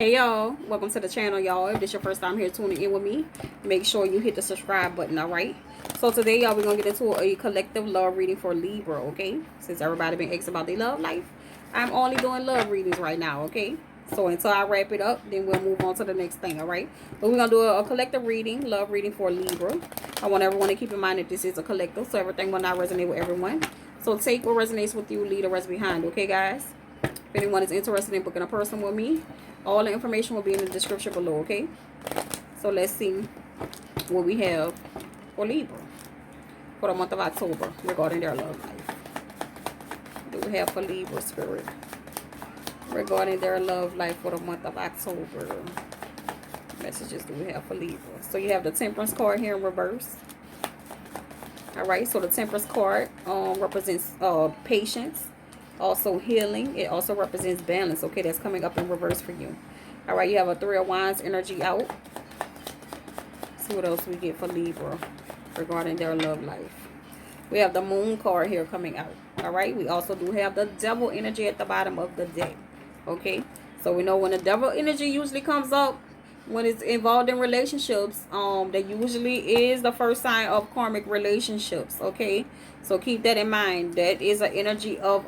Hey y'all, welcome to the channel, y'all. If this your first time here tuning in with me, make sure you hit the subscribe button. All right, so today y'all, we're gonna get into a collective love reading for Libra. Okay, since everybody been asking about their love life, I'm only doing love readings right now. Okay, so until I wrap it up, then we'll move on to the next thing. All right, but we're gonna do a collective reading, love reading for Libra. I want everyone to keep in mind that this is a collective, so everything will not resonate with everyone. So take what resonates with you, leave the rest behind. Okay, guys. If anyone is interested in booking a person with me, all the information will be in the description below, okay? So let's see what we have for Libra for the month of October regarding their love life. What do we have for Libra spirit regarding their love life for the month of October? Messages do we have for Libra? So you have the Temperance card here in reverse. All right, so the Temperance card represents patience. Also healing. It also represents balance. Okay, that's coming up in reverse for you. All right, you have a Three of Wands energy out. See what else we get for Libra regarding their love life. We have the Moon card here coming out. All right, we also do have the Devil energy at the bottom of the deck. Okay, so we know when the Devil energy usually comes up, when it's involved in relationships, that usually is the first sign of karmic relationships. Okay, so keep that in mind. That is an energy of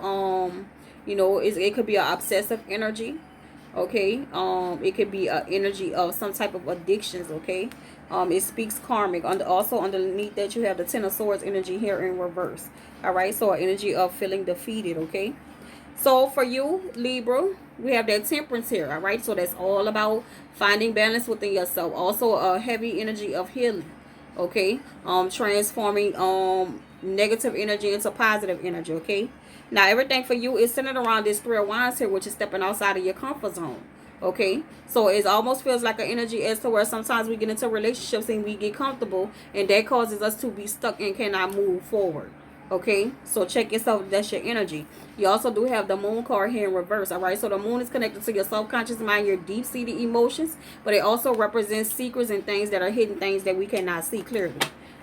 you know, it could be an obsessive energy. Okay, it could be an energy of some type of addictions. Okay, it speaks karmic. Also underneath that, you have the Ten of Swords energy here in reverse. All right, so an energy of feeling defeated. Okay, so for you, Libra, we have that Temperance here. All right, so that's all about finding balance within yourself. Also a heavy energy of healing. Okay, transforming negative energy into positive energy. Okay, now everything for you is centered around this Three of Wands here, which is stepping outside of your comfort zone. Okay, so it almost feels like an energy as to where sometimes we get into relationships and we get comfortable, and that causes us to be stuck and cannot move forward. Okay, so check yourself. That's your energy. You also do have the Moon card here in reverse. All right, so the Moon is connected to your subconscious mind, your deep-seated emotions, but it also represents secrets and things that are hidden, things that we cannot see clearly.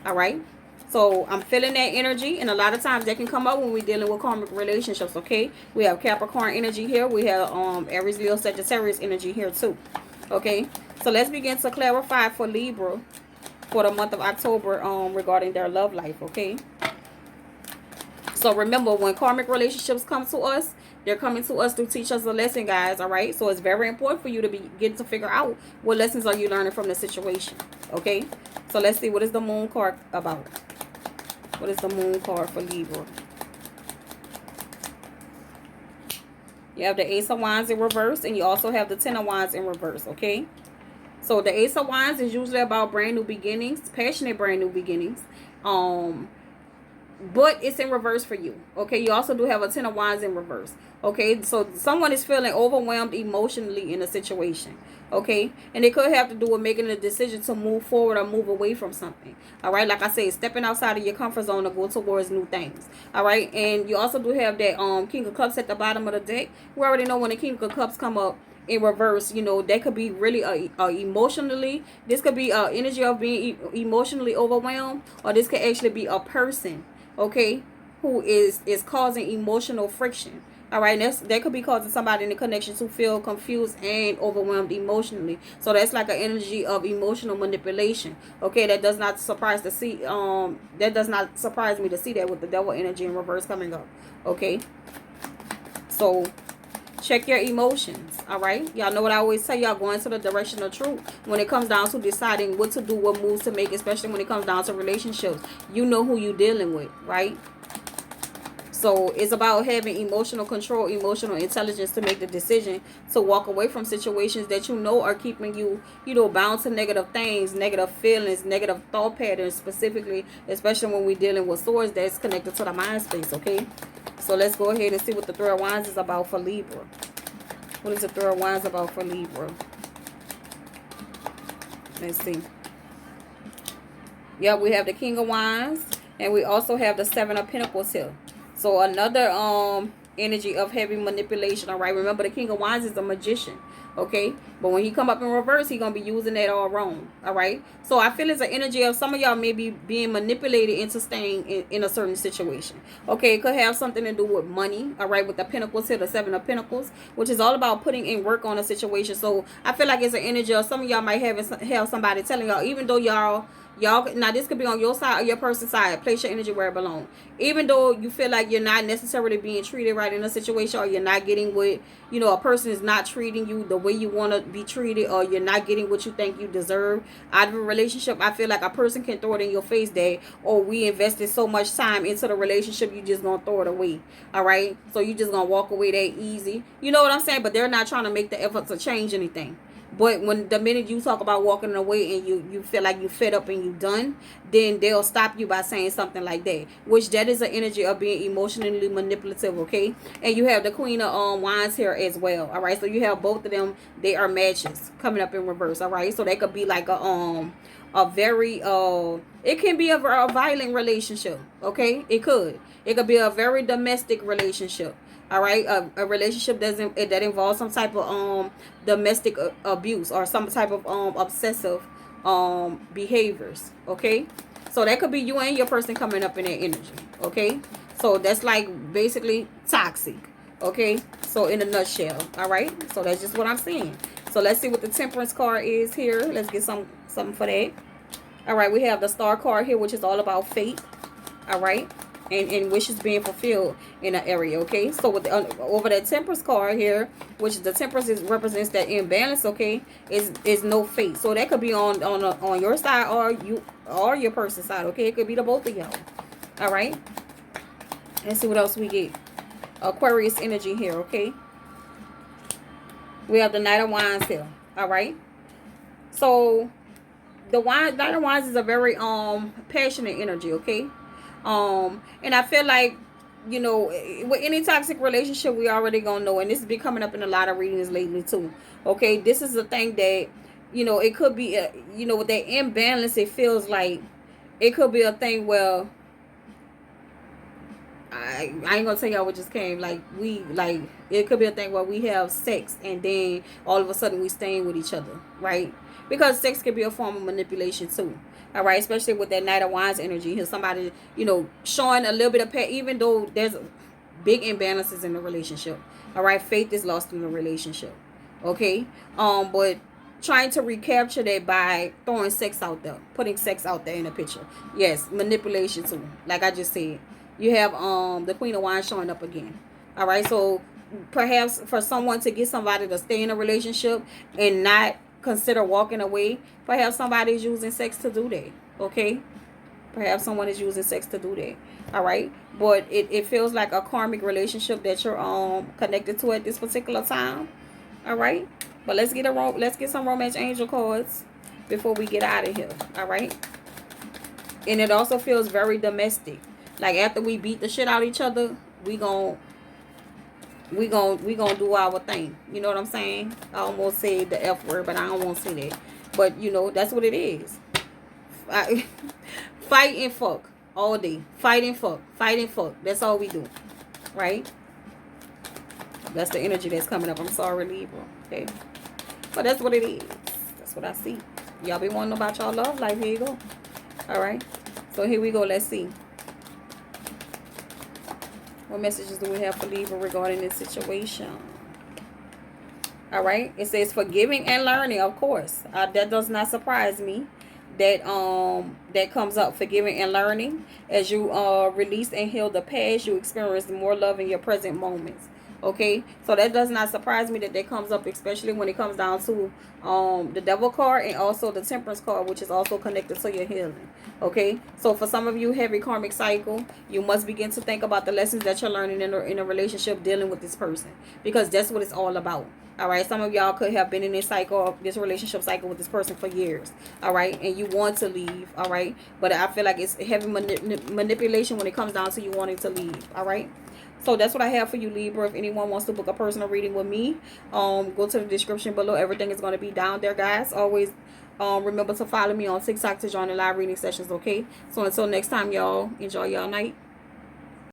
All right, so I'm feeling that energy, and a lot of times that can come up when we're dealing with karmic relationships. Okay, we have Capricorn energy here. We have Aries, Leo, Sagittarius energy here too. Okay, so let's begin to clarify for Libra for the month of October regarding their love life. Okay, so remember, when karmic relationships come to us, they're coming to us to teach us a lesson, guys. All right, so it's very important for you to begin to figure out what lessons are you learning from the situation. Okay, so let's see, what is the Moon card about? What is the Moon card for Libra? You have the Ace of Wands in reverse, and you also have the Ten of Wands in reverse. Okay, so the Ace of Wands is usually about brand new beginnings, passionate brand new beginnings. But it's in reverse for you. Okay, you also do have a Ten of Wands in reverse. Okay, so someone is feeling overwhelmed emotionally in a situation. Okay, and it could have to do with making a decision to move forward or move away from something. All right, like I said, stepping outside of your comfort zone to go towards new things. All right, and you also do have that King of Cups at the bottom of the deck. We already know when the King of Cups come up in reverse, you know, that could be really emotionally, this could be energy of being emotionally overwhelmed, or this could actually be a person, okay, who is causing emotional friction. All right, that could be causing somebody in the connection to feel confused and overwhelmed emotionally. So that's like an energy of emotional manipulation. Okay, that does not surprise to see. That does not surprise me to see that with the Devil energy in reverse coming up. Okay, so check your emotions. All right, y'all know what I always say, y'all go into the direction of truth when it comes down to deciding what to do, what moves to make, especially when it comes down to relationships. You know who you're dealing with, right? So it's about having emotional control, emotional intelligence to make the decision to walk away from situations that you know are keeping you, you know, bound to negative things, negative feelings, negative thought patterns, specifically, especially when we're dealing with swords that's connected to the mind space. Okay, so let's go ahead and see what the Three of Wands is about for Libra. What is the Three of Wands about for Libra? Let's see. Yeah, we have the King of Wands, and we also have the Seven of Pentacles here. So another energy of heavy manipulation. All right, remember the King of Wands is a magician. Okay, but when he come up in reverse, he gonna be using that all wrong. All right, so I feel it's an energy of some of y'all may be being manipulated into staying in a certain situation. Okay, it could have something to do with money. All right, with the Pentacles here, the Seven of Pentacles, which is all about putting in work on a situation. So I feel like it's an energy of some of y'all might have somebody telling y'all, even though y'all now this could be on your side or your person's side. Place your energy where it belongs. Even though you feel like you're not necessarily being treated right in a situation, or you're not getting what, you know, a person is not treating you the way you want to be treated, or you're not getting what you think you deserve out of a relationship, I feel like a person can throw it in your face that, oh, we invested so much time into the relationship, you just gonna throw it away. All right, so you just gonna walk away that easy. You know what I'm saying? But they're not trying to make the effort to change anything. But when the minute you talk about walking away and you feel like you fed up and you done, then they'll stop you by saying something like that. Which that is an energy of being emotionally manipulative, okay? And you have the Queen of Wands here as well, all right? So you have both of them. They are matches coming up in reverse, all right? So they could be like a very it can be a violent relationship, okay? It could be a very domestic relationship. All right, a relationship that involves some type of domestic abuse or some type of obsessive behaviors. Okay, so that could be you and your person coming up in that energy. Okay, so that's like basically toxic. Okay, so in a nutshell. All right, so that's just what I'm seeing. So let's see what the Temperance card is here. Let's get something for that. All right, we have the Star card here, which is all about fate. All right, and wishes being fulfilled in an area. Okay, so with the, over that Temperance card here, which the Temperance represents that imbalance. Okay, is no fate. So that could be on your side or your person's side. Okay, it could be the both of y'all. All right, let's see what else we get. Aquarius energy here. Okay, we have the Knight of Wands here. All right, so the Knight of Wands is a very passionate energy. Okay. And I feel like, you know, with any toxic relationship, we already gonna know, and this has been coming up in a lot of readings lately too. Okay, this is a thing that, you know, it could be, you know, with that imbalance, it feels like it could be a thing where I ain't gonna tell y'all what just came. Like it could be a thing where we have sex and then all of a sudden we staying with each other, right? Because sex can be a form of manipulation too. All right, especially with that Knight of Wands energy. Here's somebody, you know, showing a little bit of even though there's big imbalances in the relationship. All right, faith is lost in the relationship. Okay, but trying to recapture that by throwing sex out there, putting sex out there in a picture. Yes, manipulation too. Like I just said, you have the Queen of Wands showing up again. All right, so perhaps for someone to get somebody to stay in a relationship and not consider walking away, perhaps somebody is using sex to do that. Okay, perhaps someone is using sex to do that. All right, but it feels like a karmic relationship that you're connected to at this particular time. All right, but let's get some romance angel cards before we get out of here. All right, and it also feels very domestic. Like after we beat the shit out of each other, we gonna do our thing. You know what I'm saying? I almost said the F word, but I don't want to say that. But you know, that's what it is. Fight and fuck all day. Fight and fuck. Fight and fuck. That's all we do. Right? That's the energy that's coming up. I'm sorry, Libra. Okay. But that's what it is. That's what I see. Y'all be wanting about y'all love life. Here you go. All right. So here we go. Let's see. What messages do we have for Libra regarding this situation? All right. It says forgiving and learning, of course. That does not surprise me. That comes up, forgiving and learning. As you release and heal the past, you experience more love in your present moments. Okay, so that does not surprise me that comes up, especially when it comes down to the Devil card and also the Temperance card, which is also connected to your healing. Okay, so for some of you, heavy karmic cycle, you must begin to think about the lessons that you're learning in a relationship dealing with this person, because that's what it's all about. All right, some of y'all could have been in this cycle, this relationship cycle with this person for years. All right, and you want to leave. All right, but I feel like it's heavy manipulation when it comes down to you wanting to leave. All right. So that's what I have for you, Libra. If anyone wants to book a personal reading with me, go to the description below. Everything is going to be down there, guys. Always remember to follow me on TikTok to join the live reading sessions, okay? So until next time, y'all, enjoy y'all night.